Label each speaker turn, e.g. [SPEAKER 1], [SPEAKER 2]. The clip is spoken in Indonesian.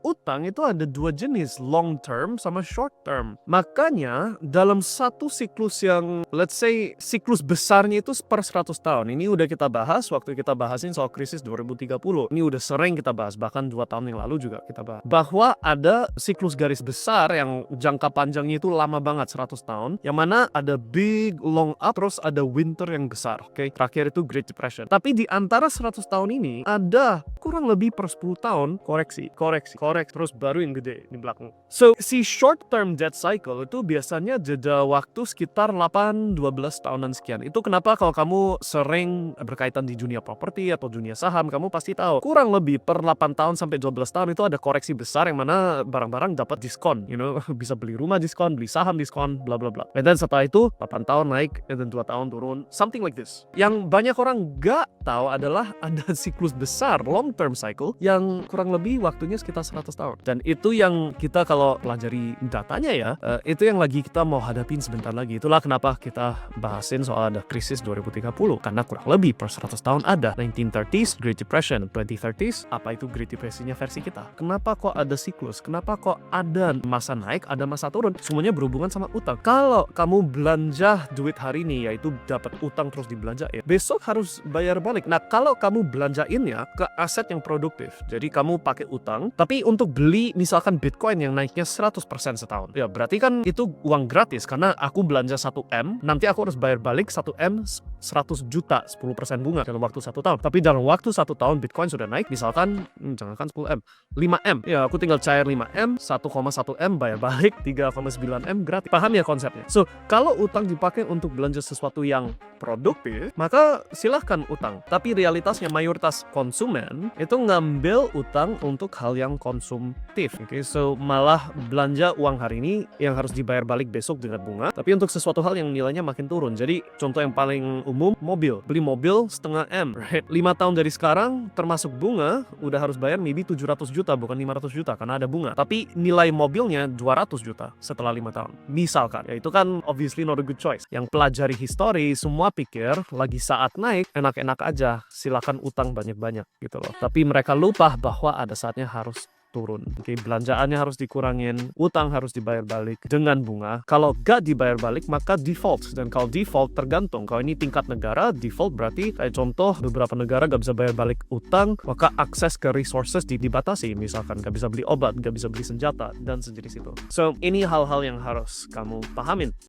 [SPEAKER 1] utang itu ada dua jenis, long term sama short term. Makanya dalam satu siklus yang, let's say, siklus besarnya itu per 100 tahun. Ini udah kita bahas waktu kita bahasin soal krisis 2030. Ini udah sering kita bahas, bahkan 2 tahun yang lalu juga kita bahas. Bahwa ada siklus garis besar yang jangka panjangnya itu lama banget, 100 tahun. Yang mana ada big long up, terus ada winter yang besar. Oke, terakhir itu Great Depression. Tapi di antara 100 tahun ini ada kurang lebih per 10 tahun koreksi, terus baru yang gede di belakang. So, si short term debt cycle itu biasanya jeda waktu sekitar 8-12 tahunan sekian. Itu kenapa kalau kamu sering berkaitan di dunia properti atau dunia saham, kamu pasti tahu kurang lebih per 8 tahun sampai 12 tahun itu ada koreksi besar yang mana barang-barang dapat diskon, bisa beli rumah diskon, beli saham diskon, bla bla bla. Dan setelah itu 8 tahun naik, dan 2 tahun turun, something like this. Yang banyak orang gak tahu adalah ada siklus besar long term cycle yang kurang lebih waktunya sekitar 100 tahun. Dan itu yang kita kalau pelajari datanya ya, itu yang lagi kita mau hadapin sebentar lagi. Itulah kenapa kita bahasin soal ada krisis 2030, karena kurang lebih per 100 tahun ada 1930s Great Depression, 2030s apa itu Great Depression-nya versi kita. Kenapa kok ada siklus? Kenapa kok ada masa naik, ada masa turun? Semuanya berhubungan sama utang. Kalau kamu belanja duit hari ini, yaitu dapat utang terus dibelanjain, besok harus bayar balik. Nah, kalau kamu belanjainnya ke aset yang produktif, jadi kamu pakai utang, tapi untuk beli misalkan Bitcoin yang naiknya 100% setahun, ya berarti kan itu uang gratis, karena aku belanja 1M, nanti aku harus bayar balik 1M 100 juta, 10% bunga dalam waktu 1 tahun. Tapi dalam waktu 1 tahun Bitcoin sudah naik, misalkan, jangankan 10M, 5M, ya aku tinggal cair 5M, 1,1M bayar balik, 3,9M gratis. Paham ya konsepnya? So, kalau utang dipakai untuk belanja sesuatu yang produktif, maka silahkan utang. Tapi realitasnya mayoritas konsumen itu ngambil utang untuk hal yang konsumtif. Oke, so malah belanja uang hari ini yang harus dibayar balik besok dengan bunga, tapi untuk sesuatu hal yang nilainya makin turun. Jadi contoh yang paling umum, mobil. Beli mobil setengah M, right? 5 tahun dari sekarang termasuk bunga udah harus bayar maybe 700 juta bukan 500 juta karena ada bunga. Tapi nilai mobilnya 200 juta setelah 5 tahun. Misalkan, ya itu kan obviously not a good choice. Yang pelajari histori semua pikir lagi saat naik enak-enak aja, silakan utang banyak-banyak gitu loh. Tapi mereka lupa bahwa ada saatnya harus turun. Oke, belanjaannya harus dikurangin, utang harus dibayar balik dengan bunga. Kalau gak dibayar balik, maka default. Dan kalau default tergantung. Kalau ini tingkat negara, default berarti kayak contoh beberapa negara gak bisa bayar balik utang, maka akses ke resources dibatasi. Misalkan gak bisa beli obat, gak bisa beli senjata, dan sejenis itu. So, ini hal-hal yang harus kamu pahamin.